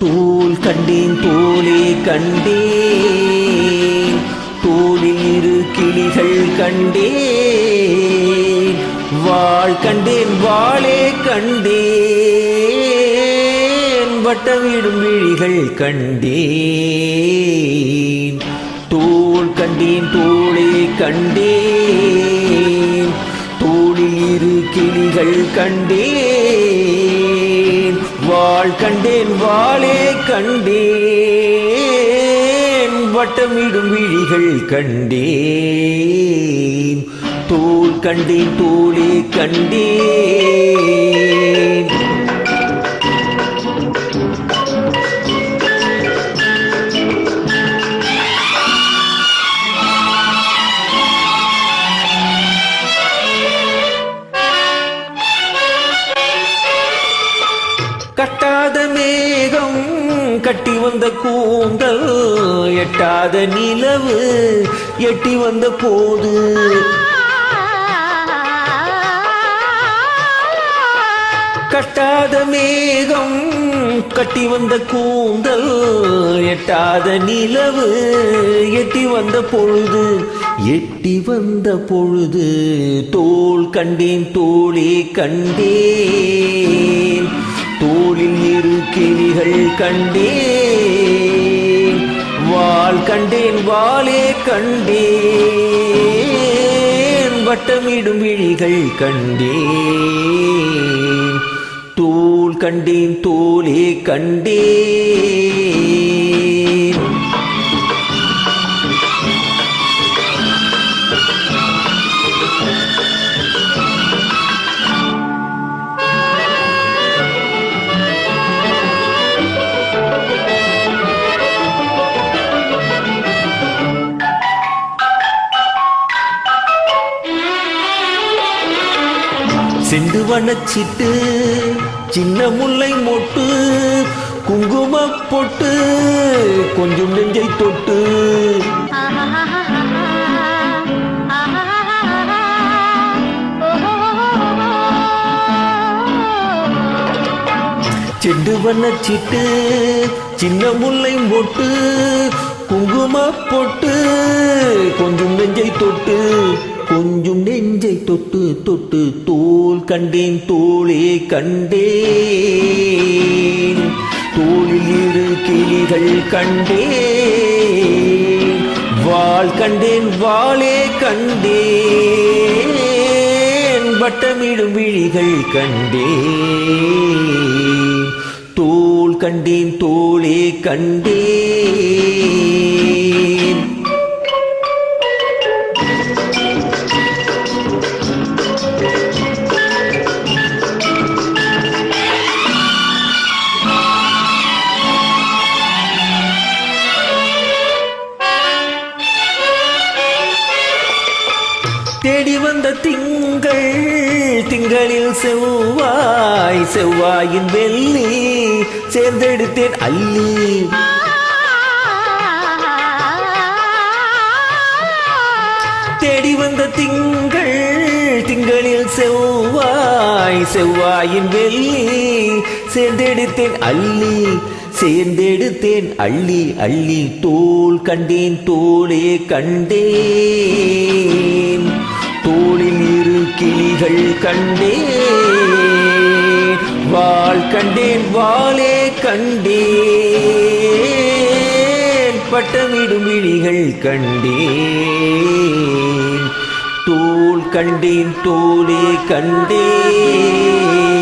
தோல் கண்டேன் தோலே கண்டேன், தோளில் இரு கிளிகள் கண்டேன், வாள் கண்டேன் வாளே கண்டேன், வட்டமிடும் விழிகள் கண்டேன். தோல் கண்டேன் தோளே கண்டேன், தோளில் இரு கிளிகள் கண்டேன், வாள் கண்டேன் வாளே கண்டேன், வட்டமிடும் விழிகள் கண்டேன். தோல் கண்டேன் தோளே கண்டேன். கட்டாத மேகம் கட்டி வந்த கூந்தல், எட்டாத நிலவு எட்டி வந்த போது, கட்டாத மேகம் கட்டி வந்த கூந்தல், எட்டாத நிலவு எட்டி வந்த பொழுது, எட்டி வந்த பொழுது, தோல் கண்டேன் தோளே கண்டேன், தோளில் இரு கிளிகள் கண்டேன், வாள் கண்டேன் வாளே கண்டேன், வட்டமிடும் விழிகள் கண்டேன். தோல் கண்டேன் தோளே கண்டேன். செண்டு வனச்சிட்டு சின்ன முல்லை மொட்டு, குங்கும பொட்டு கொஞ்சம் நெஞ்சை தொட்டு, செண்டு வனச்சிட்டு சின்ன முல்லை மொட்டு, குங்கும பொட்டு கொஞ்சம் நெஞ்சை தொட்டு, கொஞ்சம் நெஞ்சை தொட்டு தொட்டு, தோல் கண்டேன் தோளே கண்டேன், தோளில் இரு கிளிகள் கண்டேன், வாள் கண்டேன் வாளே கண்டேன், வட்டமிடும் விழிகள் கண்டேன். தோல் கண்டேன் தோளே கண்டேன். தேடி வந்த திங்கள் திங்களில் செவ்வாய், செவ்வாயின் வெள்ளி சேர்ந்தெடுத்தேன் அள்ளி, தேடி வந்த திங்கள் திங்களில் செவ்வாய், செவ்வாயின் வெள்ளி சேர்ந்தெடுத்தேன் அள்ளி, சேர்ந்தெடுத்தேன் அள்ளி அள்ளி. தோல் கண்டேன் தோளே கண்டேன், தோளில் இரு கிளிகள் கண்டேன், வாள் கண்டேன் வாளே கண்டேன், வட்டமிடும் விழிகள் கண்டேன். தோல் கண்டேன் தோளே கண்டேன்.